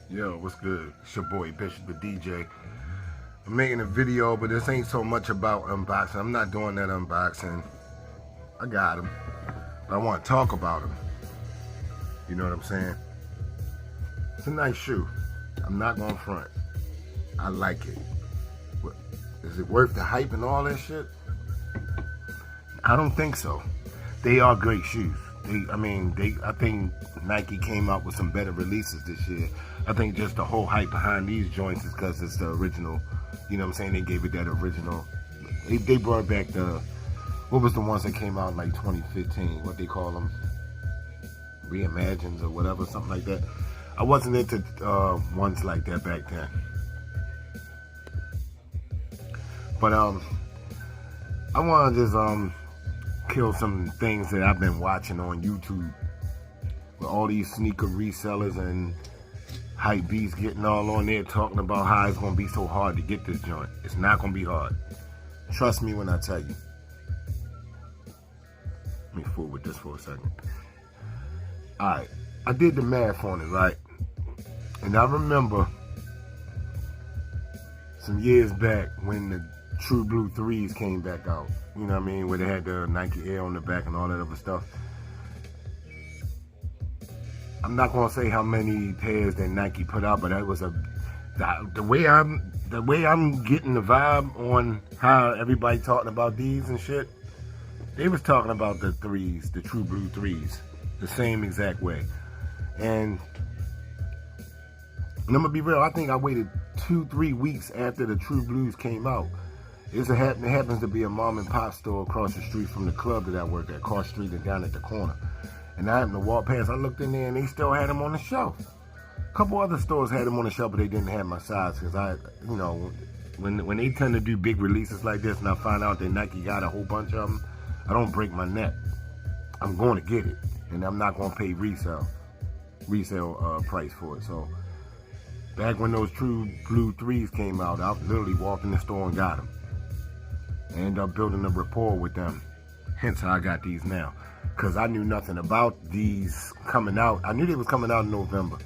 Yo, what's good? It's your boy Bishop the DJ. I'm making a video, but this ain't so much about unboxing. I'm not doing that unboxing. I got them, but I want to talk about them. You know what I'm saying? It's a nice shoe. I'm not going front. I like it. But is it worth the hype and all that shit? I don't think so. They are great shoes. I think Nike came out with some better releases this year. I think just the whole hype behind these joints is because it's the original. You know what I'm saying? They gave it that original. They brought back what was the ones that came out in like 2015? What they call them? Reimagines or whatever, something like that. I wasn't into ones like that back then. But I want to just kill some things that I've been watching on YouTube with all these sneaker resellers and hype beasts getting all on there talking about how it's gonna be so hard to get this joint. It's not gonna be hard. Trust me when I tell you. Let me fool with this for a second. Alright, I did the math on it, right? And I remember some years back when the True Blue 3s came back out. You know what I mean? Where they had the Nike Air on the back and all that other stuff. I'm not gonna say how many pairs that Nike put out, but that was the way I'm getting the vibe on how everybody talking about these and shit. They was talking about the threes, the True Blue 3s, the same exact way. And I'm gonna be real, I think I waited 2-3 weeks after the True Blues came out. It happens to be a mom and pop store across the street from the club that I worked at, Cross Street and down at the corner. And I happened to walk past, I looked in there and they still had them on the shelf. A couple other stores had them on the shelf, but they didn't have my size because when they tend to do big releases like this and I find out that Nike got a whole bunch of them, I don't break my neck. I'm going to get it, and I'm not going to pay resale price for it. So back when those True Blue 3s came out, I literally walked in the store and got them. I ended up building a rapport with them. Hence how I got these now. Because I knew nothing about these coming out. I knew they was coming out in November.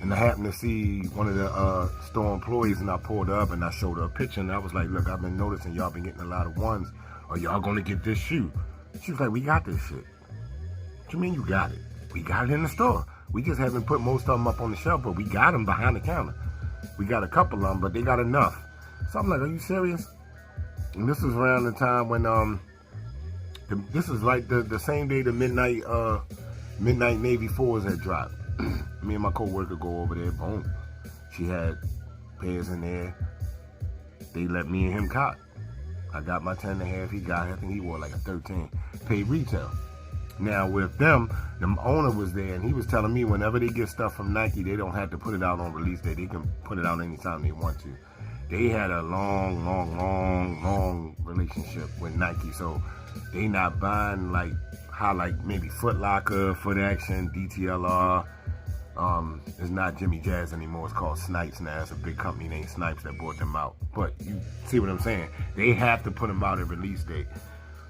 And I happened to see one of the store employees, and I pulled her up and I showed her a picture. And I was like, look, I've been noticing y'all been getting a lot of ones. Are y'all going to get this shoe? She was like, we got this shit. What you mean you got it? We got it in the store. We just haven't put most of them up on the shelf, but we got them behind the counter. We got a couple of them, but they got enough. So I'm like, are you serious? And this was around the time when this is like the same day the midnight Navy 4s had dropped. Me and my co-worker go over there, boom. She had pairs in there. They let me and him cop. I got my 10.5, he got, I think he wore like a 13. Paid retail. Now with them, the owner was there and he was telling me whenever they get stuff from Nike, they don't have to put it out on release day. They can put it out anytime they want to. They had a long relationship with Nike, so they not buying like how like maybe Foot Locker, Foot Action, DTLR. It's not Jimmy Jazz anymore. It's called Snipes now. It's a big company named Snipes that bought them out. But you see what I'm saying? They have to put them out at release date.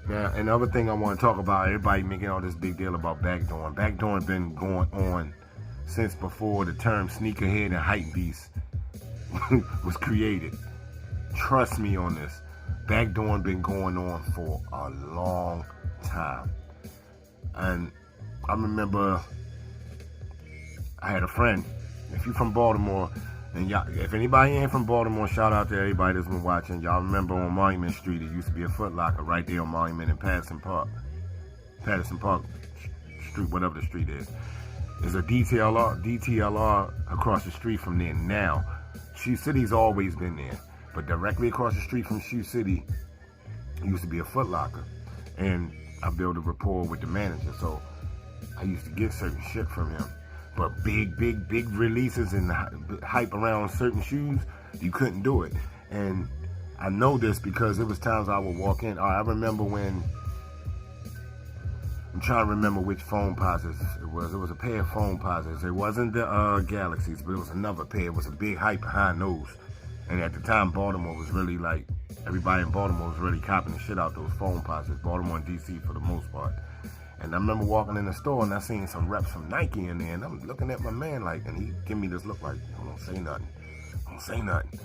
Now, another thing I want to talk about, everybody making all this big deal about backdooring. Backdooring been going on since before the term sneakerhead and hype beast was created. Trust me on this. Backdooring been going on for a long time. And I remember I had a friend. If you're from Baltimore, and y'all, if anybody ain't from Baltimore, shout out to everybody that's been watching. Y'all remember on Monument Street, it used to be a Foot Locker right there on Monument in Patterson Park Street, whatever the street is. There's a DTLR across the street from there now. Shoe City's always been there, but directly across the street from Shoe City used to be a Foot Locker, and I built a rapport with the manager, so I used to get certain shit from him. But big releases and hype around certain shoes, you couldn't do it. And I know this because it was times I would walk in. I remember when, I'm trying to remember which foam posits it was. It was a pair of foam posits. It wasn't the Galaxies, but it was another pair. It was a big hype behind those. And at the time, Baltimore was really like, everybody in Baltimore was really copping the shit out those foam posits. Baltimore and DC for the most part. And I remember walking in the store and I seen some reps from Nike in there, and I'm looking at my man like, and he give me this look like, don't say nothing, don't say nothing.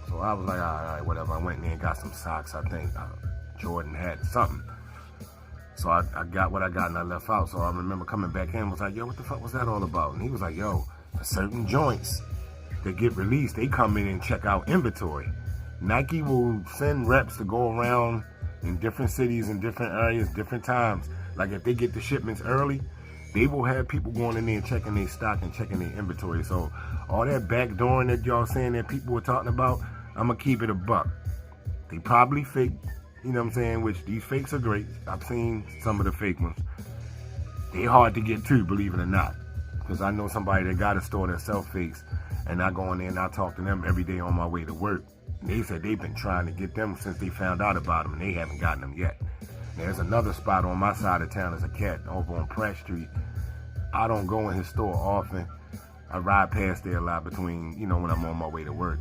So I was like, all right, whatever. I went in there and got some socks. I think Jordan had something. So I got what I got and I left out. So I remember coming back in and was like, yo, what the fuck was that all about? And he was like, yo, for certain joints that get released, they come in and check out inventory. Nike will send reps to go around in different cities, in different areas, different times. Like if they get the shipments early, they will have people going in there and checking their stock and checking their inventory. So all that backdooring that y'all saying that people were talking about, I'm going to keep it a buck. They probably fake, you know what I'm saying, which these fakes are great. I've seen some of the fake ones. They hard to get to, believe it or not. Because I know somebody that got a store that sells fakes, and I go in there and I talk to them every day on my way to work. And they said they've been trying to get them since they found out about them, and they haven't gotten them yet. There's another spot on my side of town. There's a cat over on Pratt Street. I don't go in his store often. I ride past there a lot between, you know, when I'm on my way to work.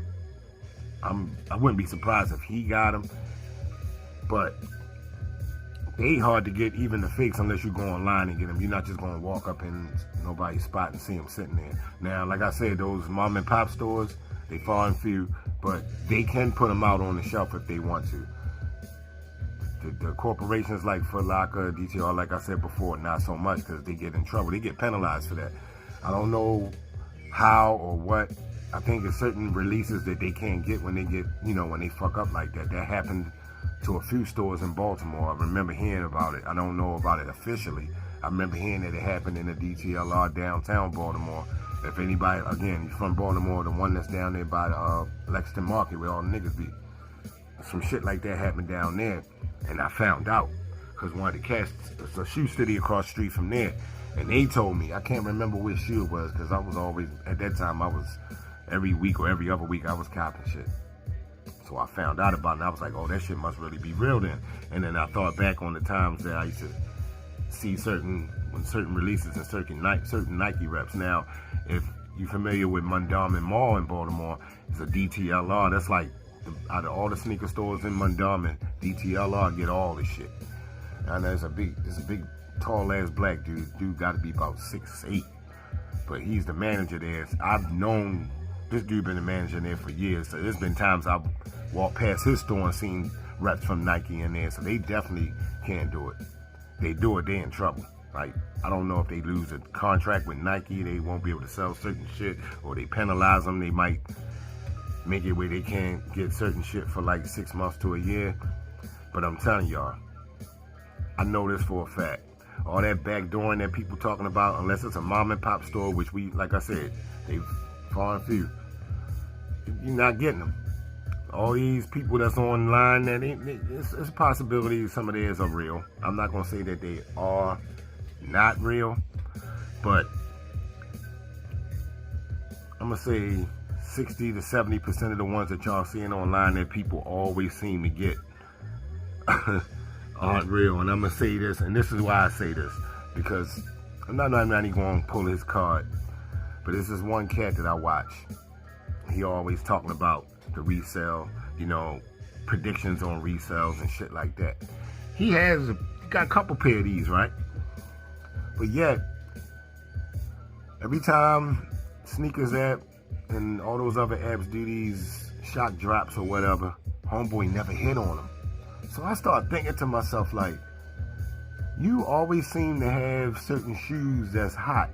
I wouldn't be surprised if he got them, but they hard to get, even the fakes, unless you go online and get them. You're not just going to walk up in nobody's spot and see them sitting there. Now, like I said, those mom and pop stores, they far and few, but they can put them out on the shelf if they want to. The corporations like Foot Locker, DTR, like I said before, not so much, because they get in trouble. They get penalized for that. I don't know how or what. I think there's certain releases that they can't get when they get, you know, when they fuck up like that. That happened to a few stores in Baltimore. I remember hearing about it. I don't know about it officially. I remember hearing that it happened in the DTLR downtown Baltimore. If anybody, again, you're from Baltimore, the one that's down there by Lexington Market where all the niggas be. Some shit like that happened down there. And I found out because one of the cats, it's a shoe city across the street from there. And they told me, I can't remember which shoe it was, because I was always, at that time, I was every week or every other week, I was copping shit. So I found out about it, and I was like, oh, that shit must really be real then. And then I thought back on the times that I used to see certain releases and certain Nike reps. Now, if you're familiar with Mondawmin Mall in Baltimore, it's a DTLR. That's like, out of all the sneaker stores in Mondawmin, DTLR get all the shit. And there's a big, tall ass black dude. Dude got to be about 6'8", but he's the manager there. I've known this dude been the manager there for years. So there's been times I've walked past his store and seen reps from Nike in there. So they definitely can't do it. They do it, they in trouble. Like, I don't know if they lose a contract with Nike, they won't be able to sell certain shit, or they penalize them. They might make it where they can't get certain shit for like 6 months to a year. But I'm telling y'all, I know this for a fact. All that backdooring that people talking about, unless it's a mom and pop store, which we, like I said, they far and few, you're not getting them. All these people that's online, that it's a possibility some of theirs are real. I'm not gonna say that they are not real, but I'm gonna say 60 to 70% of the ones that y'all seeing online that people always seem to get aren't real. And I'm gonna say this, and this is why I say this, because I'm not even gonna pull his card, but this is one cat that I watch. He always talking about the resale, you know, predictions on resales and shit like that. He got a couple pair of these, right? But yet, every time Sneakers app and all those other apps do these shock drops or whatever, homeboy never hit on them. So I start thinking to myself, like, you always seem to have certain shoes that's hot.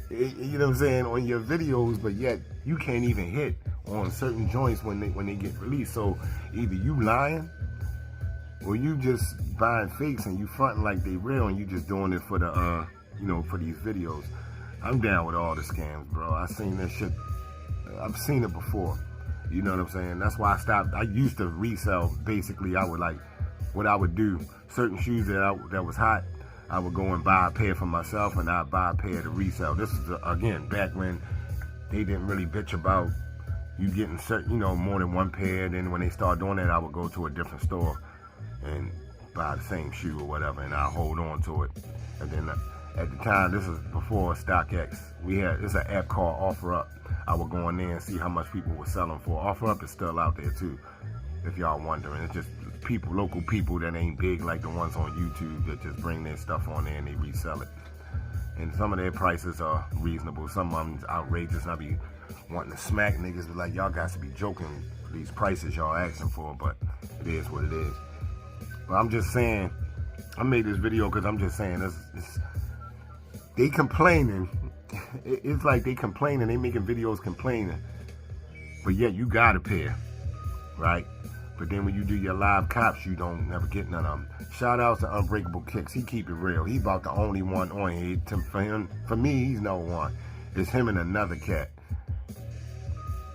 You know what I'm saying, on your videos, but yet you can't even hit on certain joints when they get released. So either you lying, or you just buying fakes and you fronting like they real, and you just doing it for the you know, for these videos. I'm down with all the scams, bro. I seen that shit. I've seen it before. You know what I'm saying? That's why I stopped. I used to resell. Basically, I would like, what I would do, certain shoes that was hot, I would go and buy a pair for myself, and I'd buy a pair to resell. This is, again, back when they didn't really bitch about you getting certain, you know, more than one pair. Then when they started doing that, I would go to a different store and buy the same shoe or whatever, and I'll hold on to it. And then at the time, this is before StockX, there's an app called OfferUp. I would go in there and see how much people were selling for. OfferUp is still out there too, if y'all wondering. It's just people, local people that ain't big like the ones on YouTube that just bring their stuff on there and they resell it. And some of their prices are reasonable. Some of them outrageous. And I be wanting to smack niggas, like, y'all got to be joking for these prices y'all asking for, but it is what it is. But I'm just saying, I made this video because I'm just saying, they complaining. It's like they complaining, they making videos complaining, but yet you got a pair, right? But then when you do your live cops, you don't never get none of them. Shout outs to Unbreakable Kicks. He keep it real. He about the only one on here. For me, he's no one. It's him and another cat.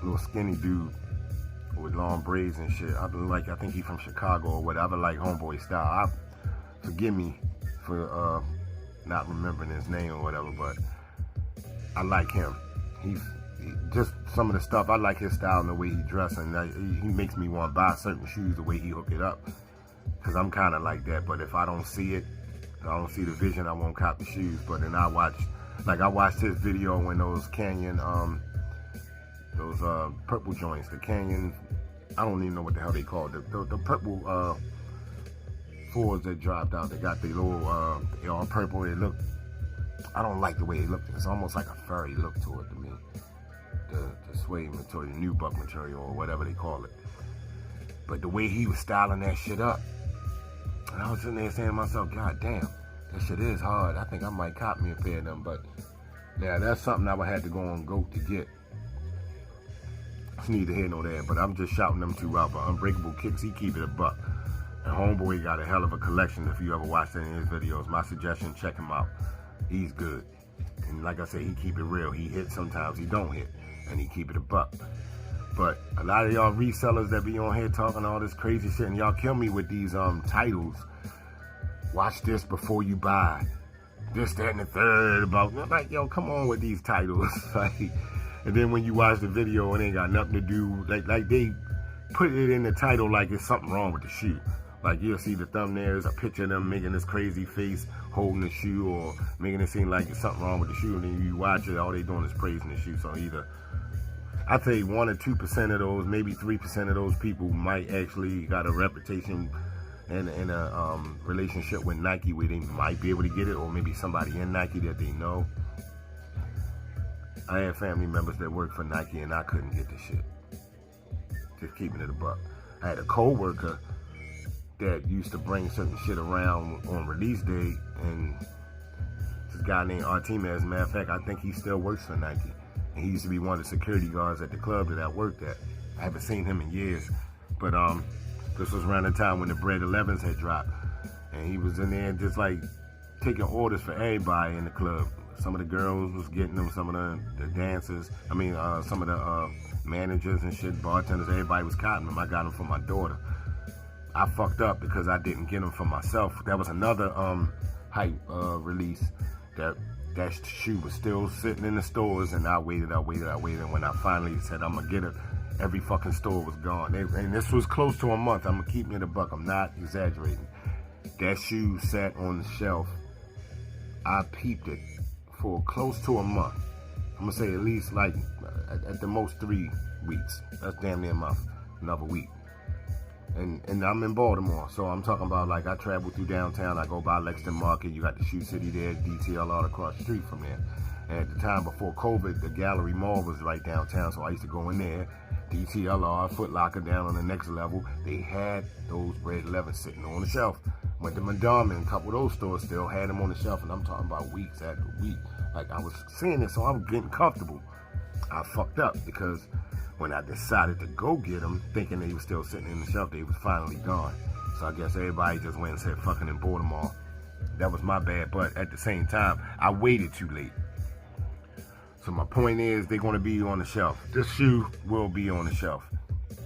Little skinny dude with long braids and shit. I think he's from Chicago or whatever, like Homeboy style. Forgive me for not remembering his name or whatever, but I like him. He just some of the stuff, I like his style and the way he dresses, and he makes me want to buy certain shoes the way he hook it up, because I'm kind of like that. But if I don't see it, I don't see the vision, I won't cop the shoes. But then I watched his video when those Canyon, those purple joints, the Canyon, I don't even know what the hell they called, the purple Fords that dropped out. They got the little, they all purple. They look, I don't like the way they look. It's almost like a furry look to it to me. The suede material, the nubuck material, or whatever they call it. But the way he was styling that shit up, and I was sitting there saying to myself, God damn, that shit is hard. I think I might cop me a pair of them. But yeah, that's something I would have to go on GOAT to get. It's neither here nor there, but I'm just shouting them two out. But Unbreakable Kicks, he keep it a buck. And Homeboy got a hell of a collection. If you ever watched any of his videos, my suggestion, check him out. He's good. And like I said, he keep it real. He hits sometimes, he don't hit. And he keep it a buck. But a lot of y'all resellers that be on here talking all this crazy shit, and y'all kill me with these titles. Watch this before you buy. This, that, and the third. About, like, yo, come on with these titles. Like, and then when you watch the video, it ain't got nothing to do. Like they put it in the title like it's something wrong with the shoe. Like, you'll see the thumbnails, a picture of them making this crazy face, holding the shoe, or making it seem like it's something wrong with the shoe. And then you watch it, all they doing is praising the shoe. So either, I'd say 1 or 2% of those, maybe 3% of those people might actually got a reputation and a relationship with Nike where they might be able to get it, or maybe somebody in Nike that they know. I had family members that worked for Nike and I couldn't get the shit. Just keeping it a buck. I had a co-worker that used to bring certain shit around on release day, and this guy named Artemis, as a matter of fact, I think he still works for Nike. And he used to be one of the security guards at the club that I worked at. I haven't seen him in years, but this was around the time when the Bread 11s had dropped, and he was in there just like taking orders for everybody in the club. Some of the girls was getting them, some of the dancers, some of the managers and shit, bartenders, everybody was cotton them. I got them for my daughter. I fucked up because I didn't get them for myself. That was another hype release. That shoe was still sitting in the stores, and I waited. And when I finally said I'm gonna get it, every fucking store was gone. And this was close to a month. I'm gonna keep me the buck. I'm not exaggerating. That shoe sat on the shelf. I peeped it for close to a month. I'm gonna say at least like at the most 3 weeks. That's damn near a month. Another week. And I'm in Baltimore, so I'm talking about, like, I travel through downtown. I go by Lexington Market. You got the Shoe City there, DTLR across the street from there. And at the time before COVID, the Gallery Mall was right downtown, so I used to go in there. DTLR, Foot Locker down on the next level. They had those Bread 11s sitting on the shelf. Went to Madame, and a couple of those stores still had them on the shelf, and I'm talking about weeks after week. Like, I was seeing it, so I'm getting comfortable. I fucked up because when I decided to go get them, thinking they were still sitting in the shelf, they was finally gone. So I guess everybody just went and said fucking and bought them all. That was my bad, but at the same time, I waited too late. So my point is, they're going to be on the shelf. This shoe will be on the shelf.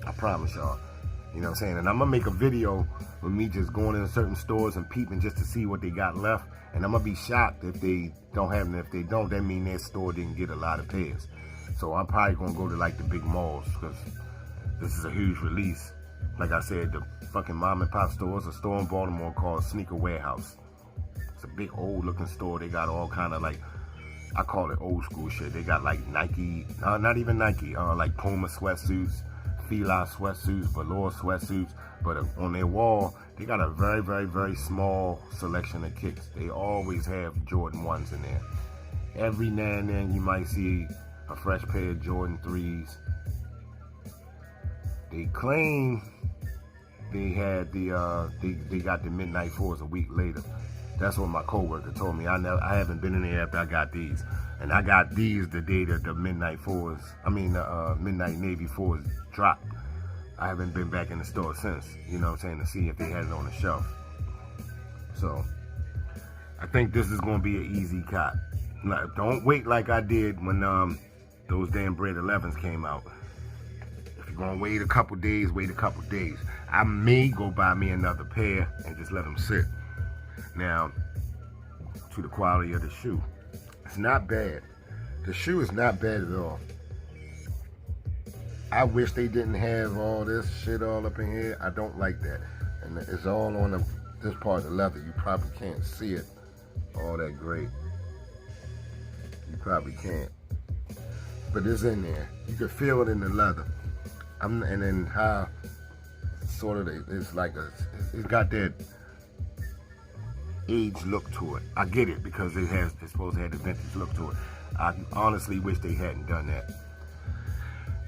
I promise y'all. You know what I'm saying? And I'm going to make a video with me just going into certain stores and peeping just to see what they got left. And I'm going to be shocked if they don't have them. If they don't, that means their store didn't get a lot of pairs. So I'm probably going to go to like the big malls, because this is a huge release. Like I said, the fucking mom and pop store is a store in Baltimore called Sneaker Warehouse. It's a big old looking store. They got all kind of, like, I call it old school shit. They got like Nike, not even Nike, like Puma sweatsuits, Fila sweatsuits, velour sweatsuits, But on their wall, they got a very, very, very small selection of kicks. They always have Jordan 1s in there. Every now and then you might see a fresh pair of Jordan 3s. They claim they had they got the Midnight 4s a week later. That's what my coworker told me. I haven't been in there after I got these. And I got these the day that the Midnight 4s, the Midnight Navy 4s dropped. I haven't been back in the store since, you know what I'm saying, to see if they had it on the shelf. So, I think this is going to be an easy cop. Now, don't wait like I did when those damn Bred 11s came out. If you're going to wait a couple days, wait a couple days. I may go buy me another pair and just let them sit. Now, to the quality of the shoe. It's not bad. The shoe is not bad at all. I wish they didn't have all this shit all up in here. I don't like that. And it's all on this part of the leather. You probably can't see it all that great. You probably can't. But it's in there. You can feel it in the leather. And then how sort of it's like it's got that age look to it. I get it because it's supposed to have the vintage look to it. I honestly wish they hadn't done that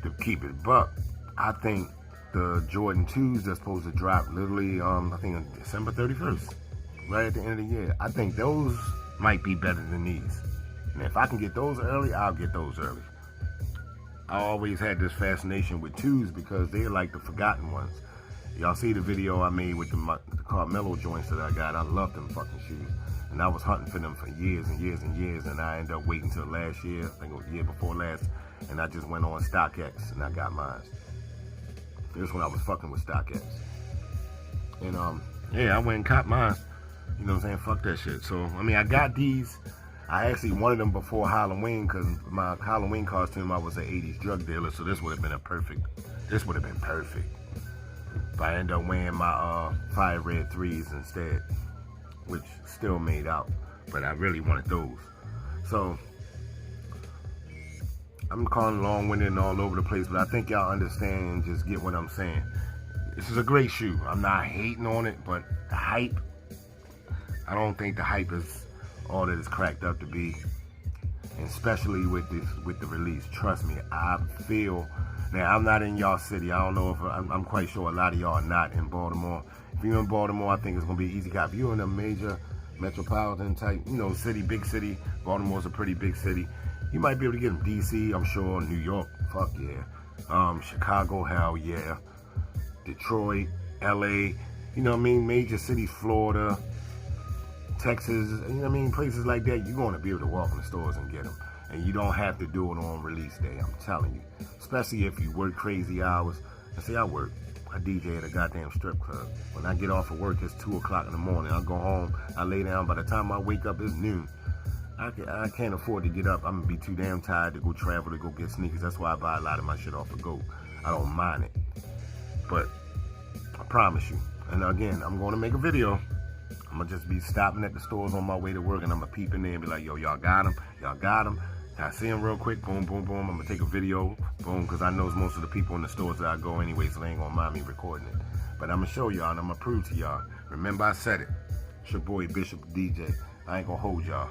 to keep it. But I think the Jordan 2s that's supposed to drop literally, I think on December 31st, right at the end of the year. I think those might be better than these. And if I can get those early, I'll get those early. I always had this fascination with 2s because they're like the forgotten ones. Y'all see the video I made with the Carmelo joints that I got. I love them fucking shoes. And I was hunting for them for years and years and years. And I ended up waiting till last year. I think it was the year before last. And I just went on StockX and I got mine. This when I was fucking with StockX. And yeah, I went and caught mine. You know what I'm saying? Fuck that shit. So, I got these. I actually wanted them before Halloween because my Halloween costume, I was an 80s drug dealer. So this would have been perfect. But I ended up wearing my Fire Red 3s instead, which still made out, but I really wanted those. So, I'm calling long-winded and all over the place, but I think y'all understand and just get what I'm saying. This is a great shoe. I'm not hating on it, but the hype, I don't think the hype is all that it's cracked up to be, and especially with the release. Trust me, I feel. Now, I'm not in y'all city. I don't know if I'm quite sure a lot of y'all are not in Baltimore. If you're in Baltimore, I think it's going to be an easy cop. If you're in a major metropolitan type, city, big city, Baltimore's a pretty big city, you might be able to get them. DC, I'm sure. New York, fuck yeah. Chicago, hell yeah. Detroit, LA, major cities, Florida, Texas, places like that, you're going to be able to walk in the stores and get them. And you don't have to do it on release day, I'm telling you. Especially if you work crazy hours. And see, I work. I DJ at a goddamn strip club. When I get off of work, it's 2 o'clock in the morning. I go home, I lay down. By the time I wake up, it's noon. I can't afford to get up. I'm going to be too damn tired to go travel, to go get sneakers. That's why I buy a lot of my shit off of Go. I don't mind it. But I promise you. And again, I'm going to make a video. I'm going to just be stopping at the stores on my way to work, and I'm going to peep in there and be like, yo, y'all got them? Y'all got them? I see them real quick, boom, boom, boom. I'm going to take a video, boom, because I know most of the people in the stores that I go anyway, so they ain't going to mind me recording it. But I'm going to show y'all, and I'm going to prove to y'all. Remember I said it. It's your boy, Bishop DJ. I ain't going to hold y'all.